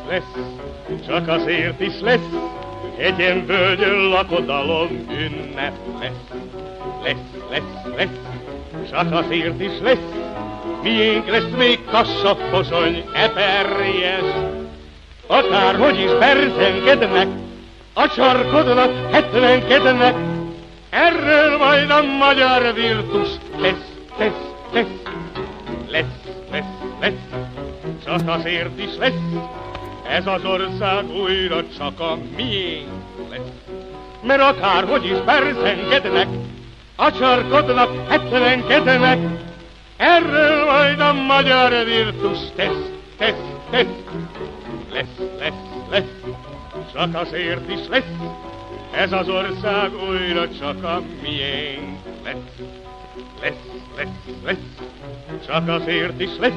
Lesz, csak azért is lesz, hegyen, völgyön lakodalom ünnep lesz, csak azért is lesz, miénk lesz még Kassa, Pozsony, Eperjes. Akárhogy is berzenkednek, acsarkodnak, hetvenkednek, erről majd a magyar virtus lesz, csak azért is lesz, ez az ország újra csak a miénk lesz. Mert akárhogy is berzenkednek, acsarkodnak, hetvenkednek, erről majd a magyar virtus lesz, csak azért is lesz, ez az ország újra csak a miénk lesz, csak azért is lesz,